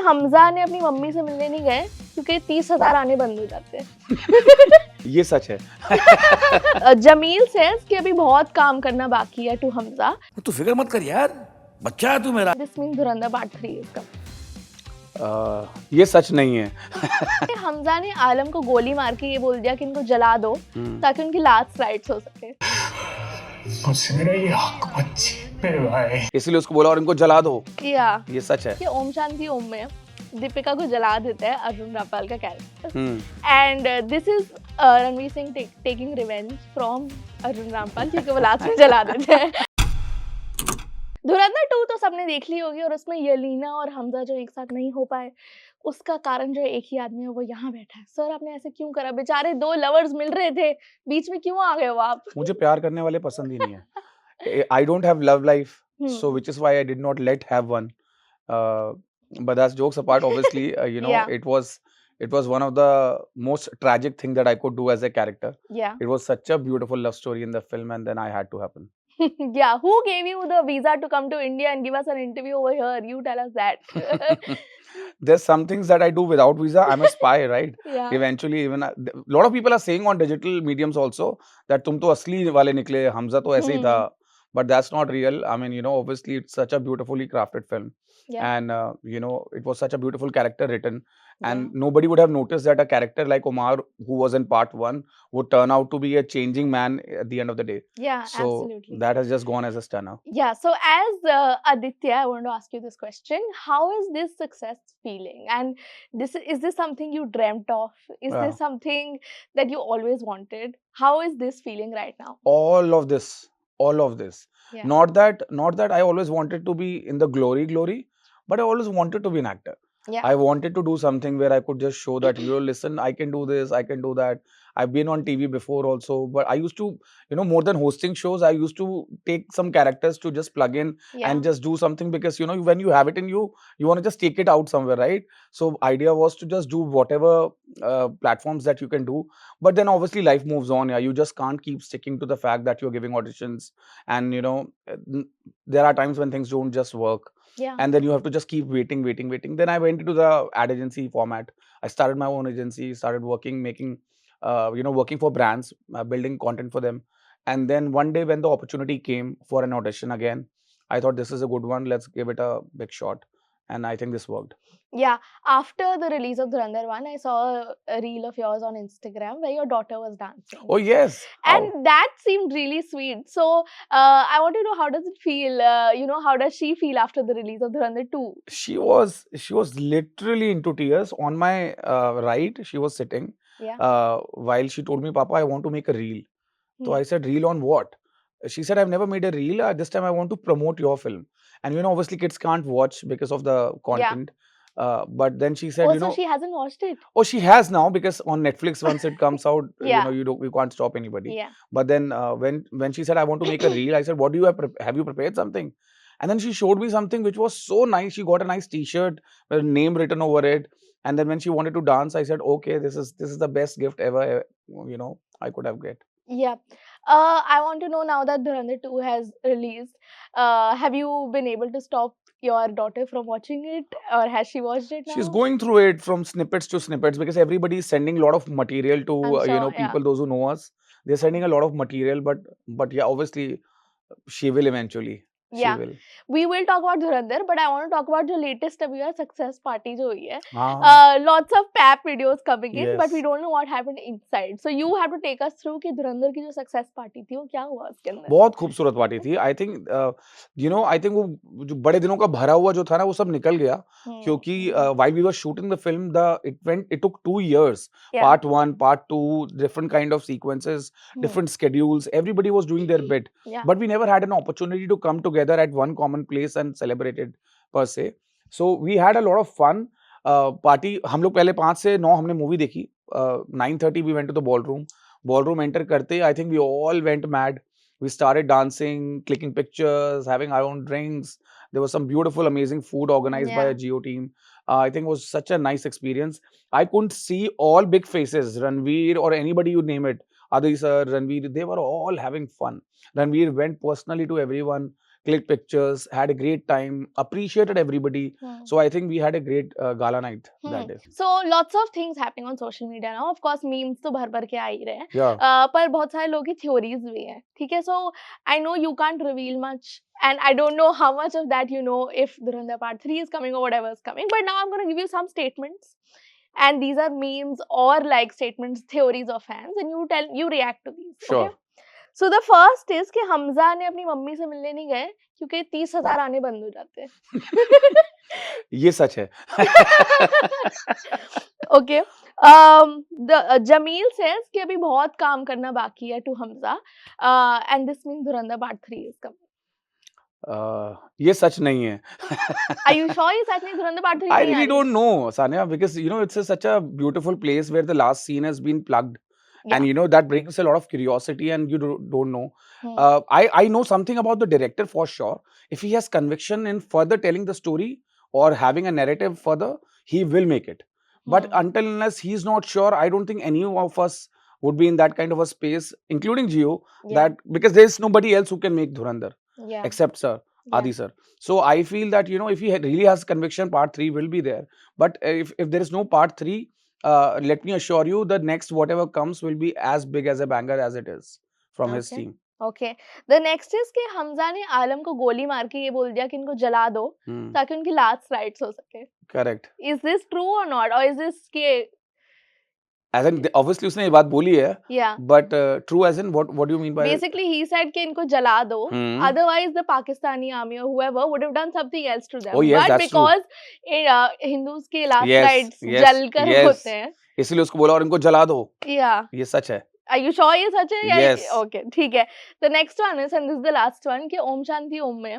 हमजा ने अपनी मम्मी से मिलने नहीं गए क्योंकि 30,000 आने बंद हो जाते हैं। ये सच है। जमील सेज कि अभी बहुत काम करना बाकी है टू हमजा। तू फिक्र मत कर यार, बच्चा है तू मेरा। This mean Dhurandhar part 3 is coming. ये सच नहीं है। हमजा ने आलम को गोली मार के ये बोल दिया कि इनको जला दो ताकि उनकी लास्ट राइट्स हो सके। मुझसे मेरा ये हक मत छीन मेरे भाई। इसलिए उसको बोला और इनको जला दो। या ये सच है। कि ओम शांति ओम में दीपिका को जला देता है अर्जुन रामपाल का character and this is Ranveer Singh taking revenge from Arjun Rampal क्योंकि वो लास्ट में जला देते हैं। धुरंधर 2 तो सबने देख ली होगी और उसमें यलीना और हमजा जो एक साथ नहीं हो पाए उसका कारण जो एक ही आदमी है वो यहाँ बैठा है। सर आपने ऐसे क्यों करा? बेचारे 2 लवर्स मिल रहे थे, बीच में क्यों आ गए हो आप? मुझे प्यार करने वाले पसंद ही नहीं है। I don't have love life, so which is why I did not have one. But that's jokes apart. Obviously, Yeah. it was one of the most tragic thing that I could do as a character. Yeah. It was such a beautiful love story in the film, and then I had to happen. Yeah, who gave you the visa to come to India and give us an interview over here? You tell us that. There's some things that I do without visa. I'm a spy, right? Yeah. Eventually, even a lot of people are saying on digital mediums also that तुम तो असली वाले निकले, हमजा तो ऐसे ही था. But that's not real. I mean, obviously it's such a beautifully crafted film. Yeah. And, it was such a beautiful character written. And nobody would have noticed that a character like Omar, who was in part 1, would turn out to be a changing man at the end of the day. Yeah, So absolutely. that has just gone as a stunner. Yeah, so as Aditya, I want to ask you this question. How is this success feeling? And is this something you dreamt of? Is this something that you always wanted? How is this feeling right now? All of this. Yeah. Not that I always wanted to be in the glory, but I always wanted to be an actor. Yeah. I wanted to do something where I could just show that, listen, I can do this, I can do that. I've been on TV before also, but I used to, more than hosting shows, I used to take some characters to just plug in and just do something because, when you have it in you, you want to just take it out somewhere, right? So idea was to just do whatever platforms that you can do. But then obviously life moves on. Yeah, you just can't keep sticking to the fact that you're giving auditions. And, there are times when things don't just work. Yeah. And then you have to just keep waiting. Then I went into the ad agency format. I started my own agency, started working, making, working for brands, building content for them. And then one day when the opportunity came for an audition again, I thought this is a good one. Let's give it a big shot. And I think this worked. Yeah. After the release of Dhurandhar 1, I saw a reel of yours on Instagram where your daughter was dancing. Oh, yes. And that seemed really sweet. So, I want to know, how does it feel? How does she feel after the release of Dhurandhar 2? She was literally into tears. On my right, she was sitting. Yeah. While she told me, Papa, I want to make a reel. So I said, reel on what? She said, I've never made a reel. This time I want to promote your film. And, obviously kids can't watch because of the content. But then she said, So she hasn't watched it? Oh, she has now because on Netflix, once it comes out, Yeah. you can't stop anybody. Yeah. But then when she said, I want to make a reel, I said, what do you have you prepared something? And then she showed me something which was so nice. She got a nice t-shirt with a name written over it. And then when she wanted to dance, I said, okay, this is the best gift ever, I could have get. Yeah. I want to know, now that Dhurandhar 2 has released, have you been able to stop your daughter from watching it, or has she watched it now? She's going through it from snippets to snippets because everybody is sending a lot of material to, I'm sure, people, those who know us. They're sending a lot of material, but yeah, obviously she will eventually. Yeah. She will. We will talk about Dhurandhar, but I want to talk about the latest WR success party jo hui hai. Lots of pap videos coming in, but we don't know what happened inside. So you have to take us through कि धुरंधर की जो success party थी वो क्या हुआ उसके अंदर? बहुत खूबसूरत पार्टी थी. I think वो जो बड़े दिनों का भरा हुआ जो था ना वो सब निकल गया क्योंकि while we were shooting the film, it took 2 years. Yeah. Part 1, part 2, different kind of sequences, different schedules. Everybody was doing their bit. Yeah. But we never had an opportunity to come together at one common place and celebrate it per se. So we had a lot of fun. Party, हम लोग पहले 5 से 9 हमने movie देखी. 9:30 we went to the ballroom. Ballroom enter करते, I think we all went mad. We started dancing, clicking pictures, having our own drinks. There was some beautiful, amazing food organized by a Geo team. I think it was such a nice experience. I couldn't see all big faces, Ranveer or anybody you name it. Aditya sir, Ranveer, they were all having fun. Ranveer went personally to everyone, clicked pictures, had a great time, appreciated everybody. So I think we had a great gala night that day. So lots of things happening on social media now. Of course, memes तो भर भर के आ ही रहे हैं. Yeah. पर बहुत सारे लोगों की theories भी हैं. ठीक है. So I know you can't reveal much, and I don't know how much of that you know if Dhurandhar Part 3 is coming or whatever is coming. But now I'm going to give you some statements, and these are memes or like statements, theories of fans, and you react to these. Sure. Okay? So the first is कि हमजा ने अपनी mummy से मिलने नहीं गए क्योंकि 30,000 आने बंद हो जाते हैं. ये सच है. Okay. Jameel says कि अभी बहुत काम करना बाकी है to Hamza, and this means Dhurandhar Part 3 is coming. ये सच नहीं है. Are you sure ये सच नहीं? Dhurandhar Part 3 I नहीं आ really रही? don't know, Sanya, because you know it's such a beautiful place where the last scene has been plugged. Yeah. And you know that brings a lot of curiosity, and you don't know. I know something about the director for sure. If he has conviction in further telling the story or having a narrative further, he will make it. But until unless he's not sure, I don't think any of us would be in that kind of a space, including Gio, that because there's nobody else who can make Dhurandhar except sir. Adi sir. So I feel that, you know, if he really has conviction, part 3 will be there. But if there is no part 3, let me assure you, the next whatever comes will be as big as a banger as it is from his team. Okay. The next is कि हमजा ने आलम को गोली मार के ये बोल दिया कि इनको जला दो ताकि उनकी लास्ट राइट्स हो सके. Correct. Is this true or not? Or is this कि As in, obviously उसने ये बात बोली है. Yeah. But true as in what do you mean by? Basically he said कि इनको जला दो. Otherwise the Pakistani army or whoever would have done something else to them. Oh yes, but that's because Hindus के last rites जलकर होते हैं. इसलिए उसको बोला और इनको जला दो. Yeah. ये सच है. Are you sure ये सच है? Yes. Okay, ठीक है. The next one is, and this is the last one, कि ओम शांति ओम में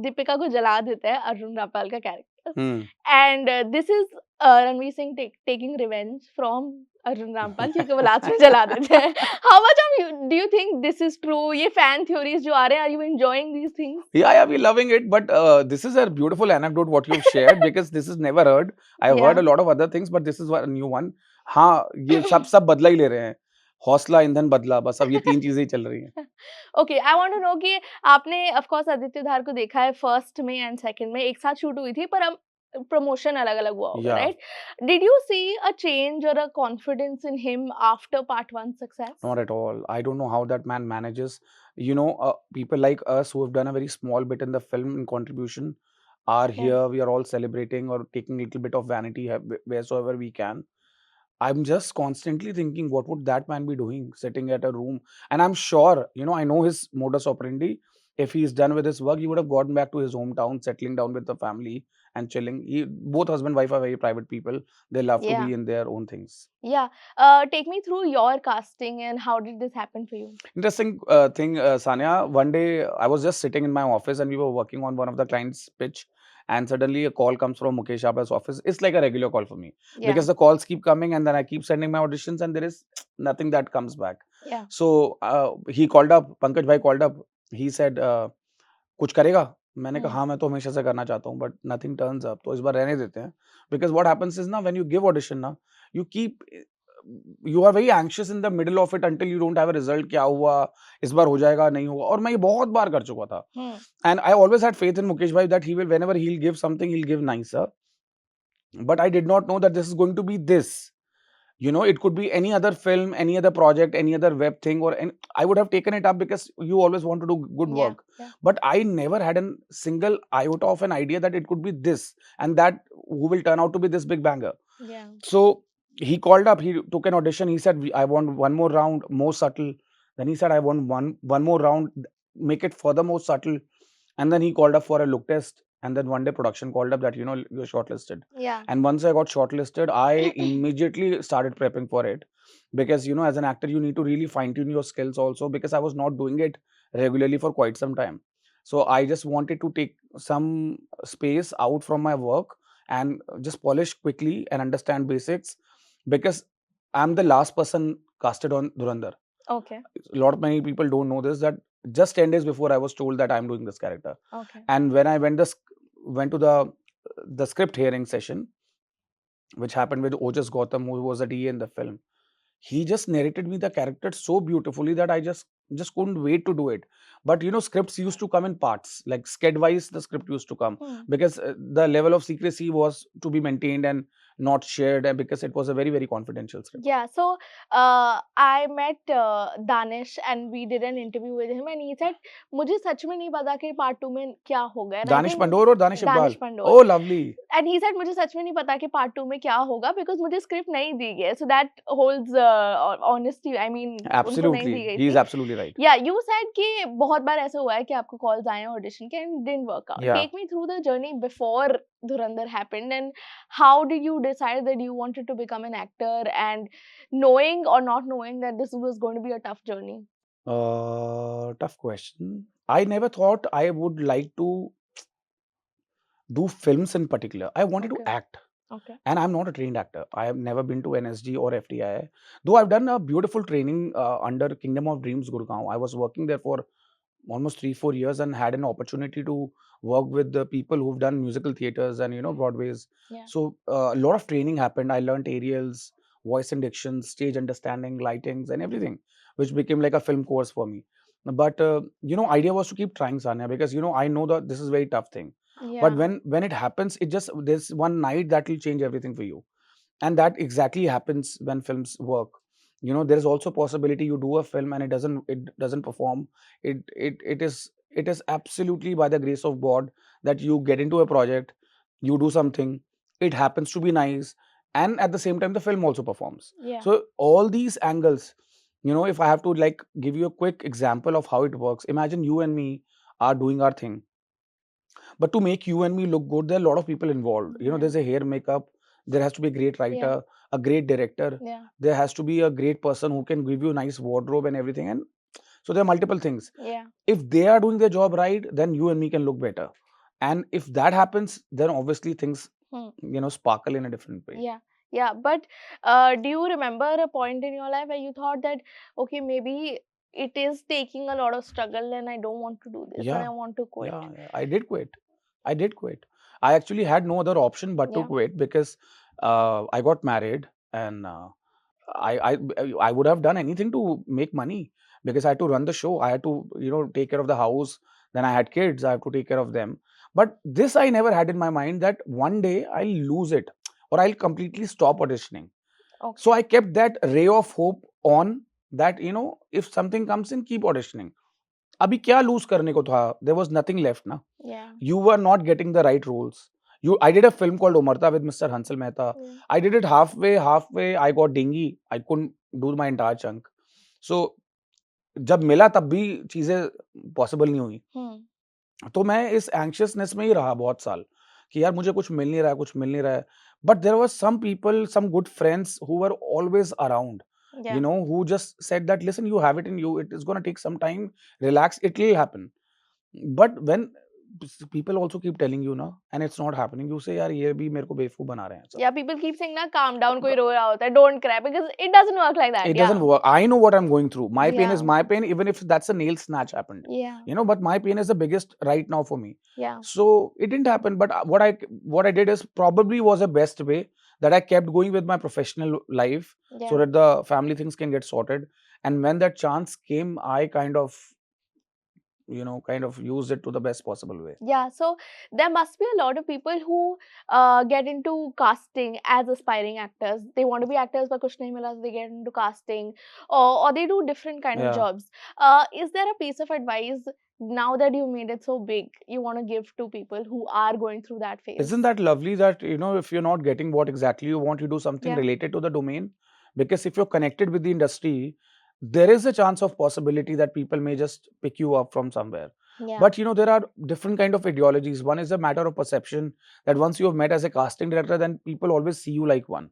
दीपिका को जला देता है अर्जुन रामपाल का character. And this is Ranveer Singh taking revenge from Arjun Rampal क्योंकि वो लास्ट में जला देते हैं. How much of you do you think this is true? ये fan theories जो आ रहे हैं, are you enjoying these things? Yeah, we're loving it. But this is a beautiful anecdote what you've shared because this is never heard. I've heard a lot of other things, but this is a new one. हाँ, ये सब बदला ही ले रहे हैं. हौसला ईंधन बदला, बस अब ये 3 चीजें ही चल रही हैं. Okay, I want to know कि आपने of course आदित्य धार को देखा है फर्स्ट में एंड सेकंड में एक साथ शूट हुई थी पर अब promotion अलग अलग हुआ होगा, right? Did you see a change or a confidence in him after part 1 success? Not at all. I don't know how that man manages. You know, people like us who have done a very small bit in the film in contribution are here. We are all celebrating or taking a little bit of vanity wheresoever we can. I'm just constantly thinking, what would that man be doing sitting at a room? And I'm sure, you know, I know his modus operandi. If he's done with his work, he would have gotten back to his hometown, settling down with the family and chilling. Both husband and wife are very private people. They love to be in their own things. Yeah. Take me through your casting and how did this happen for you? Interesting thing, Sanya. One day I was just sitting in my office and we were working on one of the client's pitch. And suddenly a call comes from Mukesh Abha's office. It's like a regular call for me. Because the calls keep coming and then I keep sending my auditions and there is nothing that comes back. Yeah. So he called up, Pankaj bhai called up. He said, कुछ करेगा? मैंने कहा हाँ मैं तो हमेशा से करना चाहता हूँ but nothing turns up. तो इस बार रहने देते हैं. Because what happens is ना when you give audition ना, you are very anxious in the middle of it until you don't have a result. क्या हुआ? इस बार हो जाएगा नहीं होगा? और मैं ये बहुत बार कर चुका था. And I always had faith in Mukesh bhai that he will, whenever he'll give something, he'll give nicer. But I did not know that this is going to be this. You know, it could be any other film, any other project, any other web thing, I would have taken it up because you always want to do good work. But I never had a single iota of an idea that it could be this and that who will turn out to be this big banger. So he called up, he took an audition. He said, I want one more round, more subtle. Then he said, I want one more round, make it further more subtle. And then he called up for a look test. And then one day production called up that, you know, you're shortlisted. And once I got shortlisted, I immediately started prepping for it. Because, you know, as an actor, you need to really fine tune your skills also because I was not doing it regularly for quite some time. So I just wanted to take some space out from my work and just polish quickly and understand basics because I'm the last person casted on Dhurandhar. Okay. Many people don't know this, that just 10 days before I was told that I'm doing this character. Okay. And when I went to the script hearing session, which happened with Ojas Gautam, who was a DA in the film, he just narrated me the character so beautifully that I just couldn't wait to do it. But scripts used to come in parts, like sked wise the script used to come, Hmm. because the level of secrecy was to be maintained and not shared, and because it was a very, very confidential script. Yeah, so I met Danish and we did an interview with him and he said मुझे सच में नहीं पता कि part 2 में क्या होगा, and I Danish think Pandor or Danish Danish Iqbal? Pandor. Oh, lovely. And he said मुझे सच में नहीं पता कि part 2 में क्या होगा because मुझे script नहीं दी गई है, so that holds honesty, I mean उनको नहीं दी Absolutely, गई he is थी. absolutely right. Yeah, you said कि बहुत बार ऐसा हुआ है कि आपको calls आए हैं audition के and didn't work out. Yeah. Take me through the journey before Dhurandhar happened and how did you decide that you wanted to become an actor, and knowing or not knowing that this was going to be a tough journey? Tough question. I never thought I would like to do films in particular. I wanted to Okay. act. Okay. And I'm not a trained actor. I have never been to NSG or FTI. Though I've done a beautiful training under Kingdom of Dreams, Gurgaon. I was working there for almost 3-4 years and had an opportunity to work with the people who've done musical theaters and Broadways. Yeah. So a lot of training happened. I learned aerials, voice and diction, stage understanding, lightings, and everything, which became like a film course for me. But idea was to keep trying, Sanya, because I know that this is a very tough thing. Yeah. But when it happens, there's one night that will change everything for you, and that exactly happens when films work. There is also possibility you do a film and it doesn't perform. It is absolutely by the grace of God that you get into a project, you do something, it happens to be nice, and at the same time the film also performs. Yeah. So all these angles, if I have to like give you a quick example of how it works, imagine you and me are doing our thing, but to make you and me look good, there are a lot of people involved. Yeah. There's a hair makeup, there has to be a great writer, a great director, Yeah. there has to be a great person who can give you a nice wardrobe and everything. And so there are multiple things. Yeah. If they are doing their job right, then you and me can look better. And if that happens, then obviously things, sparkle in a different way. Yeah. Yeah. But do you remember a point in your life where you thought that, okay, maybe it is taking a lot of struggle and I don't want to do this and I want to quit? Yeah. I did quit. I actually had no other option but to Yeah. quit, because I got married, and I would have done anything to make money, because I had to run the show. I had to take care of the house. Then I had kids. I have to take care of them. But this I never had in my mind, that one day I'll lose it or I'll completely stop auditioning. Okay. So I kept that ray of hope on, that if something comes in, keep auditioning. अभी क्या lose करने को था? There was nothing left ना. Yeah. You were not getting the right roles. I did a film called Omarta with Mr. Hansal Mehta. Yeah. I did it halfway. I got dingy. I couldn't do my entire chunk. So जब मिला तब भी चीजें possible नहीं हुई. तो मैं इस एंग्शियसनेस में ही रहा बहुत साल कि यार मुझे कुछ मिल नहीं रहा है. But there were some people, some good friends who were always around. Yeah. Who just said that, listen, you have it in you. It is going to take some time. Relax. It will happen. But when people also keep telling you ना, and it's not happening, you say यार ये भी मेरे को बेवकूफ बना रहे हैं. Yeah, people keep saying ना, calm down, कोई रो रहा होता है, don't cry, because it doesn't work like that. It doesn't work. I know what I'm going through. My pain is Yeah. my pain, even if that's a nail snatch happened. Yeah. But my pain is the biggest right now for me. Yeah. So it didn't happen. But what I did is probably was the best way, that I kept going with my professional life, Yeah. so that the family things can get sorted. And when that chance came, I kind of used it to the best possible way. Yeah, so there must be a lot of people who get into casting as aspiring actors. They want to be actors, but kuch nahi mila, so they get into casting, or they do different kind of Yeah. jobs. Is there a piece of advice now that you made it so big you want to give to people who are going through that phase? Isn't that lovely that, if you're not getting what exactly you want, you do something Yeah. related to the domain? Because if you're connected with the industry, there is a chance of possibility that people may just pick you up from somewhere. Yeah. But there are different kind of ideologies. One is a matter of perception, that once you have met as a casting director, then people always see you like one.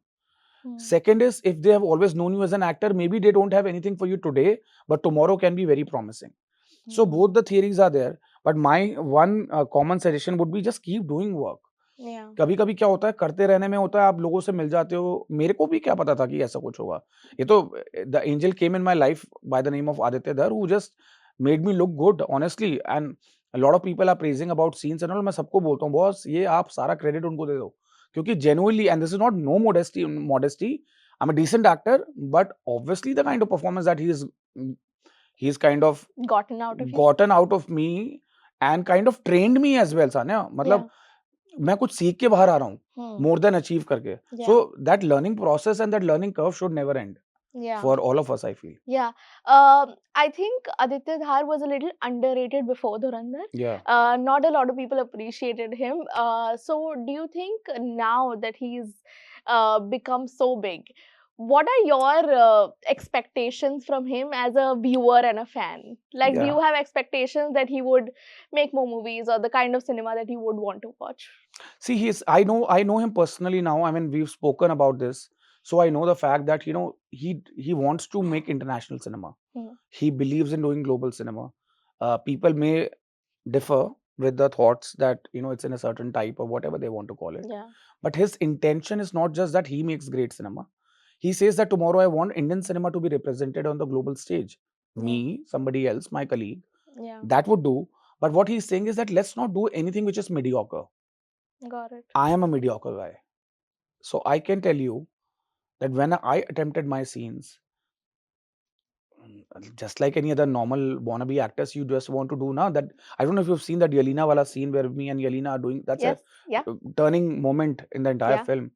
Second is, if they have always known you as an actor, maybe they don't have anything for you today, but tomorrow can be very promising. So both the theories are there. But my one common suggestion would be, just keep doing work. Yeah. कभी कभी क्या होता है, करते रहने में होता है, आप लोगों से मिल जाते हो. मेरे को भी क्या पता था कि ऐसा कुछ होगा. ये तो the angel came in my life by the name of Aditya Dhar, who just made me look good, honestly. And a lot of people are praising about scenes and all. मैं सबको बोलता हूँ, बॉस ये आप सारा credit उनको दे दो, क्योंकि genuinely, and this is not no modesty, I'm a decent actor, but obviously the kind of performance that he's kind of gotten out of you. gotten out of me and kind of trained me as well, Sanya. मतलब मैं कुछ सीख के बाहर आ रहा हूँ more than achieve करके. So that learning process and that learning curve should never end. For all of us, I feel. Yeah. I think Aditya Dhar was a little underrated before Dhurandhar. Yeah. Not a lot of people appreciated him. So do you think now that he's become so big, what are your expectations from him as a viewer and a fan? Like, do you have expectations that he would make more movies or the kind of cinema that you would want to watch? See, I know him personally now. I mean, we've spoken about this. So I know the fact that, you know, he wants to make international cinema. He believes in doing global cinema. People may differ with the thoughts that, you know, it's in a certain type or whatever they want to call it. Yeah. But his intention is not just that he makes great cinema. He says that tomorrow I want Indian cinema to be represented on the global stage. Me, somebody else, my colleague. Yeah. That would do. But what he's saying is that let's not do anything which is mediocre. Got it. I am a mediocre guy. So I can tell you that when I attempted my scenes, just like any other normal wannabe actors, you just want to do now that. I don't know if you've seen that Yelena wala scene where me and Yelena are doing, that's a turning moment in the entire film.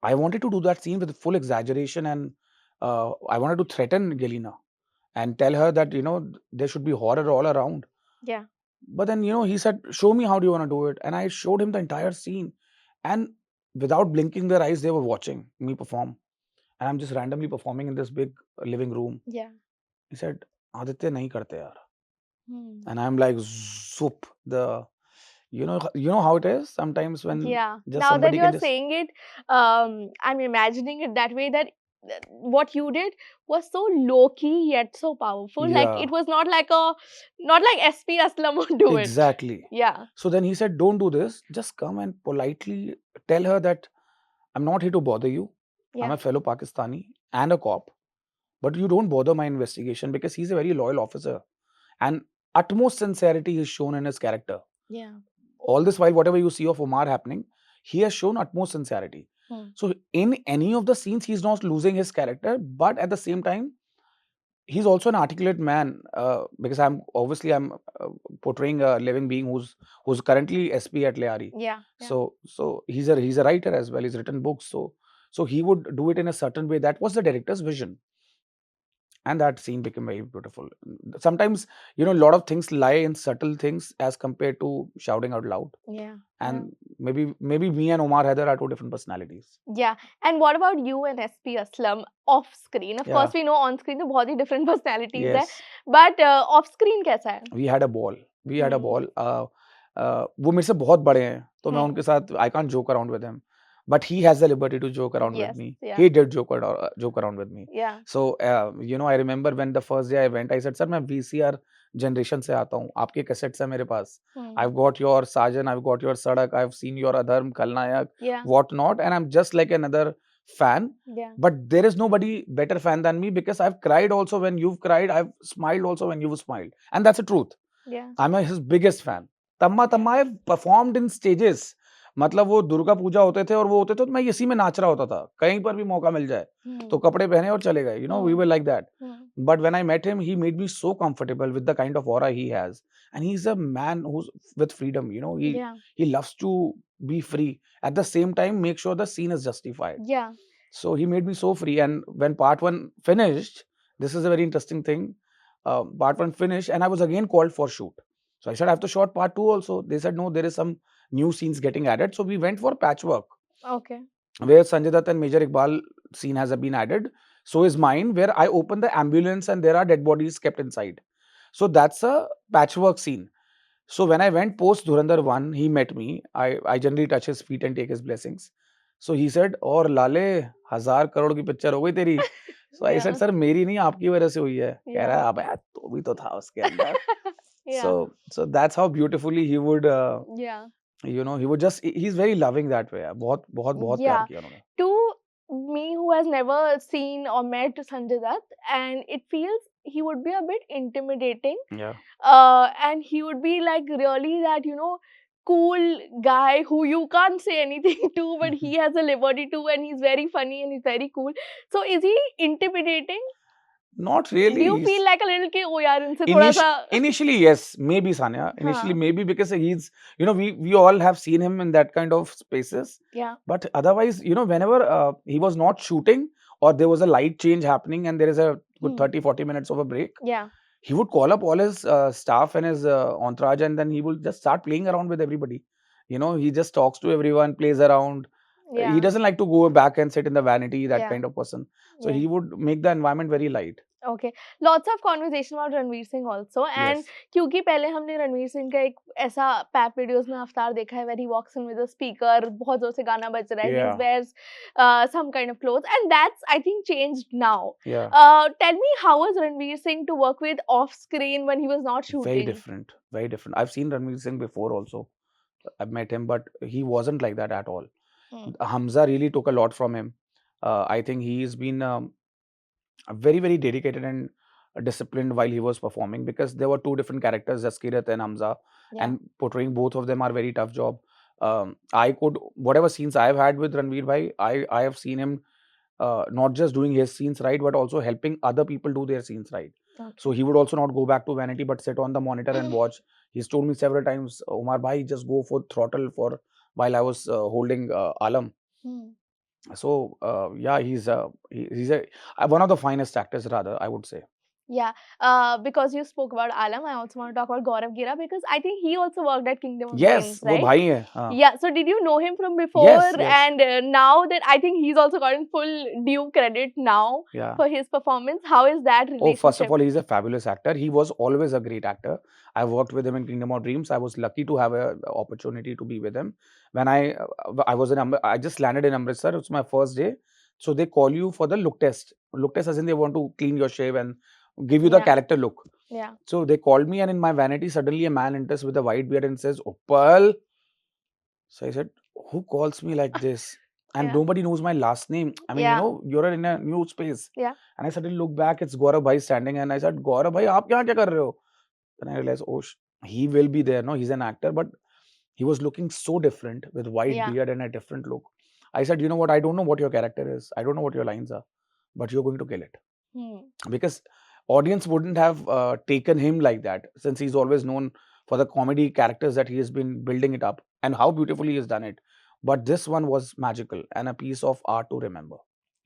I wanted to do that scene with full exaggeration and I wanted to threaten Yelena and tell her that, you know, there should be horror all around. Yeah. But then, you know, he said, show me how do you want to do it. And I showed him the entire scene. And without blinking their eyes, they were watching me perform. And I'm just randomly performing in this big living room. Yeah. He said, Aditya, nahi karte yaar. And I'm like, zoop, you know how it is sometimes when just now that you're saying it, I'm imagining it that way, that what you did was so low-key yet so powerful. Like, it was not like SP Aslam would do exactly. Yeah. So then he said, don't do this. Just come and politely tell her that I'm not here to bother you. I'm a fellow Pakistani and a cop. But you don't bother my investigation, because he's a very loyal officer. And utmost sincerity is shown in his character. Yeah. All this while, whatever you see of Omar happening, he has shown utmost sincerity. So in any of the scenes, he's not losing his character, but at the same time, he's also an articulate man, because I'm portraying a living being who's currently SP at Leari. Yeah. So he's a writer as well. He's written books. So he would do it in a certain way. That was the director's vision. And that scene became very beautiful. Sometimes, you know, a lot of things lie in subtle things as compared to shouting out loud. Yeah. And maybe me and Omar Haider are two different personalities. Yeah. And what about you and SP Aslam off screen? Of course, we know on screen, the very different personalities there. But off screen, कैसा है? We had a ball. वो मेरे से बहुत बड़े हैं, तो मैं उनके साथ I can't joke around with him. But he has the liberty to joke around with me. He did joke around with me. Yeah. So, you know, I remember when the first day I went, I said, sir, मैं VCR generation से आता हूँ. आपके cassettes हैं मेरे पास. I've got your Sajan, I've got your Sadak, I've seen your Adharm, Khalnayak, what not. And I'm just like another fan. Yeah. But there is nobody better fan than me, because I've cried also when you've cried. I've smiled also when you've smiled. And that's the truth. Yeah. I'm his biggest fan. Tamma I've performed in stages. मतलब वो दुर्गा पूजा होते थे और वो होते थे, तो मैं इसी में नाच रहा होता था, कहीं पर भी मौका मिल जाए तो कपड़े पहने और चले गए. You know, we were like that. But when I met him, he made me so comfortable with the kind of aura he has, and he's a man who's with freedom. You know, he loves to be free. At the same time, make sure the scene is justified. Yeah. So he made me so free. And when part 1 finished, this is a very interesting thing. Part 1 finished, and I was again called for shoot. So I said, I have to shoot part 2 also. They said, no, there is some new scenes getting added. So we went for patchwork. Okay. Where Sanjay Dutt and Major Iqbal scene has been added. So is mine, where I open the ambulance and there are dead bodies kept inside. So that's a patchwork scene. So when I went post Dhurandhar 1, he met me. I generally touch his feet and take his blessings. So he said, और लाले 1000 करोड़ की picture हो गई तेरी. So I said, sir, मेरी नहीं, आपकी वजह से हुई है. कह रहा है, अब यार तो भी तो था उसके अंदर. So that's how beautifully he would you know, he would just, he's very loving that way. बहुत प्यार किया उन्होंने. To me, who has never seen or met Sanjay Dutt, and it feels he would be a bit intimidating. Yeah. And he would be like really that, you know, cool guy who you can't say anything to, but he has a liberty to, and he's very funny and he's very cool. So is he intimidating? Not really. Do you feel like a little कि ओ यार इनसे थोड़ा सा Initially, yes, maybe Sanya. Initially, हाँ. maybe because he's, we all have seen him in that kind of spaces. Yeah. But otherwise, whenever he was not shooting or there was a light change happening and there is a good 30-40 minutes of a break, Yeah. he would call up all his staff and his entourage, and then he will just start playing around with everybody. He just talks to everyone, plays around. He Yeah. doesn't like to go back and sit in the vanity, that Yeah. kind of person. So Yeah. he would make the environment very light. Okay. Lots of conversation about Ranveer Singh also, and Yes. क्योंकि पहले हमने रणवीर सिंह का एक ऐसा pipe videos में अवतार देखा है where he walks in with a speaker, बहुत जोर से गाना बज रहा है, he Yeah. wears some kind of clothes, and that's I think changed now. Yeah. Tell me, how was Ranveer Singh to work with off screen when he was not shooting? Very different. Very different. I've seen Ranveer Singh before also. I've met him, but he wasn't like that at all. Hamza really took a lot from him. I think he's been very, very dedicated and disciplined while he was performing, because there were two different characters, Zaskirat and Hamza, Yeah. and portraying both of them are very tough job. Whatever scenes I've had with Ranveer bhai, I have seen him not just doing his scenes right, but also helping other people do their scenes right. Okay. So he would also not go back to vanity, but sit on the monitor and watch. He's told me several times, Omar bhai, just go for throttle for while I was holding Alam. So yeah, he's one of the finest actors, rather, I would say. Yeah, because you spoke about Alam, I also want to talk about Gaurav Gera, because I think he also worked at Kingdom of Yes, Dreams, वो right? भाई है. हाँ. Yeah, so did you know him from before? Yes, yes. And now that I think he's also gotten full due credit now Yeah. for his performance. How is that Oh, relationship? first of all, he's a fabulous actor. He was always a great actor. I worked with him in Kingdom of Dreams. I was lucky to have an opportunity to be with him. When I was I just landed in Amritsar. It was my first day. So they call you for the look test. Look test as in they want to clean your shave and give you the Yeah. character look. Yeah. So they called me, and in my vanity, suddenly a man enters with a white beard and says, Uppal. So I said, who calls me like this? And Yeah. nobody knows my last name. I mean, Yeah. you're in a new space. Yeah. And I suddenly look back, it's Gaurav bhai standing, and I said, Gaurav bhai, aap yahan kya kar rahe ho? Then I realized, oh, he will be there. No, he's an actor, but he was looking so different with white Yeah. beard and a different look. I said, you know what? I don't know what your character is. I don't know what your lines are, but you're going to kill it. Because audience wouldn't have taken him like that, since he's always known for the comedy characters that he has been building it up, and how beautifully he has done it. But this one was magical and a piece of art to remember.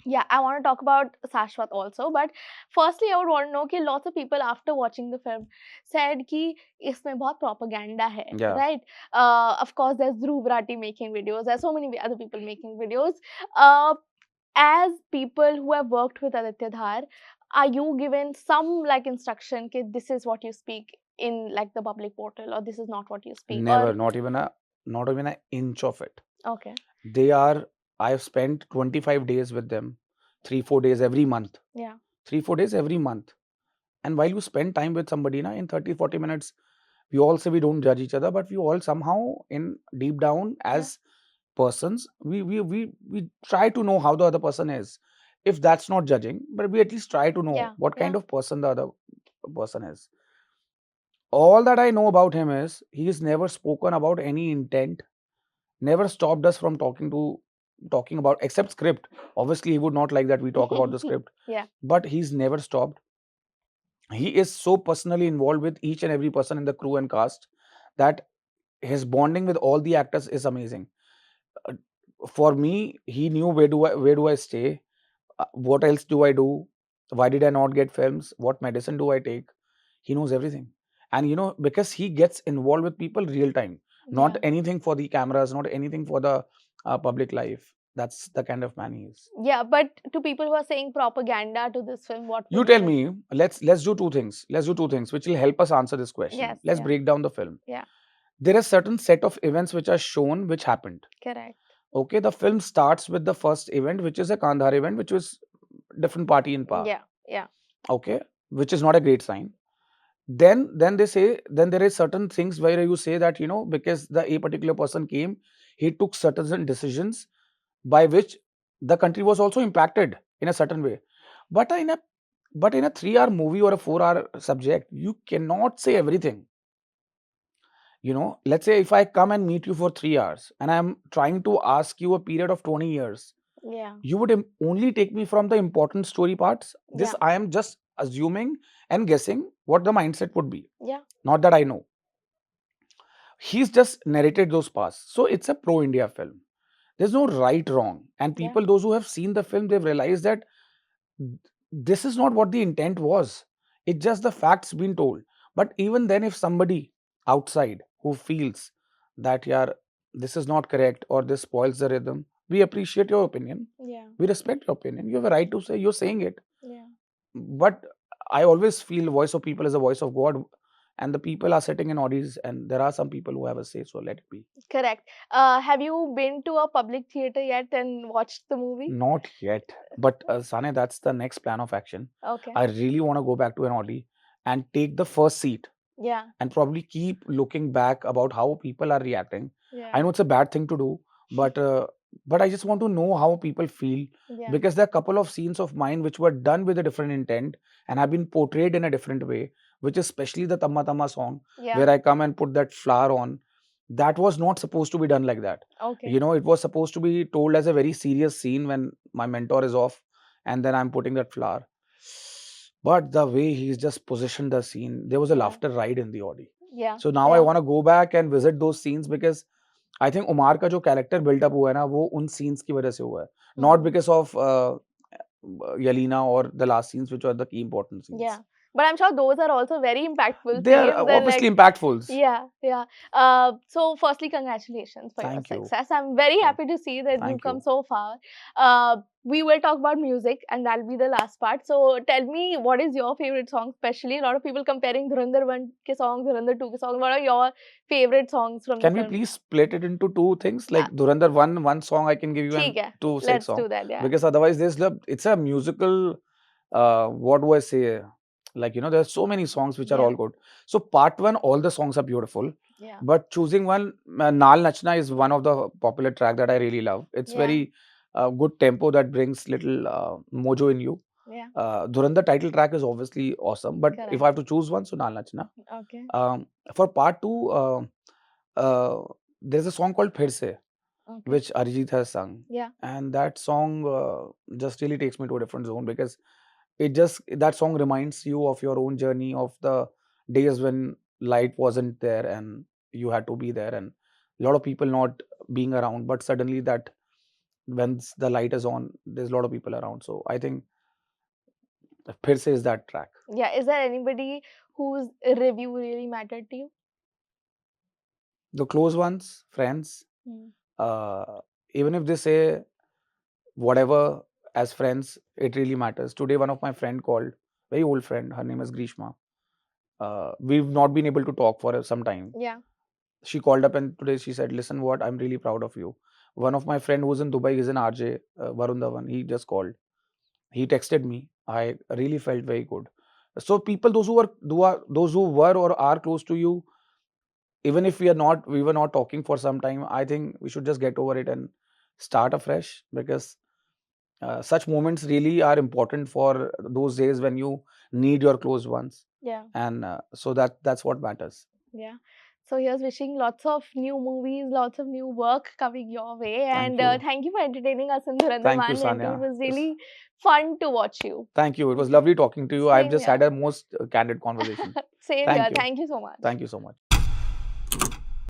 Yeah, I want to talk about Shashwat also, but firstly I would want to know कि lots of people after watching the film said कि इसमें बहुत propaganda है, Yeah. right? Of course there's Dhruv Rathi making videos, there's so many other people making videos. As people who have worked with Aditya Dhar, are you given some like instruction कि this is what you speak in like the public portal, or this is not what you speak? Never, Or... not even an inch of it. Okay. I've spent 25 days with them, 3-4 days every month. Yeah. 3-4 days every month. And while you spend time with somebody in 30-40 minutes, we all say we don't judge each other, but we all somehow in deep down as persons, we try to know how the other person is. If that's not judging, but we at least try to know what kind of person the other person is. All that I know about him is he's never spoken about any intent, never stopped us from talking about, except script. Obviously, he would not like that we talk about the script. Yeah. But he's never stopped. He is so personally involved with each and every person in the crew and cast that his bonding with all the actors is amazing. For me, he knew where do I stay, what else do I do, why did I not get films, what medicine do I take. He knows everything. And because he gets involved with people real time, not anything for the cameras, not anything for the public life. That's the kind of man he is. Yeah, but to people who are saying propaganda to this film, what you would tell say? me? Let's do two things. Let's do two things which will help us answer this question. Yes, Let's break down the film. Yeah. There are certain set of events which are shown which happened. Correct. Okay, the film starts with the first event, which is a Kandhar event, which was different party in power. Yeah. Okay, which is not a great sign. Then they say, then there is certain things where you say that because a particular person came, he took certain decisions by which the country was also impacted in a certain way. But in a 3-hour movie or a 4-hour subject, you cannot say everything. Let's say if I come and meet you for 3 hours and I'm trying to ask you a period of 20 years, Yeah. You would only take me from the important story parts. This Yeah. I am just assuming and guessing what the mindset would be. Yeah. Not that I know. He's just narrated those parts. So it's a pro-India film. There's no right, wrong. And Yeah. people, those who have seen the film, they've realized that this is not what the intent was. It's just the facts being told. But even then, if somebody outside who feels that, yeah, this is not correct or this spoils the rhythm, we appreciate your opinion. Yeah. We respect your opinion. You have a right to say you're saying it. Yeah. But I always feel voice of people is a voice of God, and the people are sitting in audience, and there are some people who have a say, so let it be. Correct. Have you been to a public theater yet and watched the movie? Not yet, but Sane, that's the next plan of action. Okay. I really want to go back to an Audi and take the first seat Yeah. and probably keep looking back about how people are reacting. Yeah. I know it's a bad thing to do, but I just want to know how people feel, Yeah. because there are a couple of scenes of mine which were done with a different intent and have been portrayed in a different way, which is especially the Tamma Tamma song, Yeah. where I come and put that flower on. That was not supposed to be done like that. Okay. You know, it was supposed to be told as a very serious scene when my mentor is off and then I'm putting that flower. But the way he's just positioned the scene, there was a Yeah. laughter ride in the Audi. Yeah. So now I Yeah. want to go back and visit those scenes, because I think Umar का जो character built up हुआ है ना, वो उन scenes की वजह से हुआ है. Not because of Yelena or the last scenes, which are the key important scenes. Yeah. But I'm sure those are also very impactful They are scenes. They're obviously like, impactful. yeah, yeah. So firstly, congratulations for Thank your you. success. I'm very happy to see that Thank you've come you. so far. We will talk about music, and that'll be the last part. So tell me, what is your favorite song? Especially a lot of people comparing Dhurandhar 1 ke songs, Dhurandhar 2 ke songs. What are your favorite songs from Can the we film? please split it into two things? Like Dhurandhar one song I can give you, and ठीक है. two Let's song. do that. Yeah. Because otherwise it's a musical, what do I say? Like, you know, there's so many songs which are Yeah. all good. So part one, all the songs are beautiful. Yeah. But choosing one, Naal Nachna is one of the popular track that I really love. It's Yeah. very good tempo that brings little mojo in you. Yeah. Dhurandhar title track is obviously awesome. But Correct. if I have to choose one, so Naal Nachna. Okay. For part two, there's a song called Phir Se, Okay. which Arijit has sung. Yeah. And that song just really takes me to a different zone, because that song reminds you of your own journey, of the days when light wasn't there and you had to be there, and a lot of people not being around, but suddenly that when the light is on, there's a lot of people around. So I think Phir Se is that track. Yeah. Is there anybody whose review really mattered to you? The close ones, friends, even if they say whatever as friends, it really matters. Today, one of my friend called, very old friend, her name is Grishma. We've not been able to talk for some time. Yeah. She called up and today she said, listen, what, I'm really proud of you. One of my friend who's in Dubai, he's an RJ, Varun Dhawan, he just called. He texted me. I really felt very good. So people, those who were or are close to you, even if we were not talking for some time, I think we should just get over it and start afresh, because such moments really are important for those days when you need your close ones. Yeah. And so that's what matters. Yeah. So here's wishing lots of new movies, lots of new work coming your way. Thank And you. thank you for entertaining us in Dhurandhar Thank you, 1 and 2. Sanya. It was really fun to watch you. Thank you. It was lovely talking to you. I've Same just here. had a most candid conversation. Same Thank here. you. Thank you so much. Thank you so much.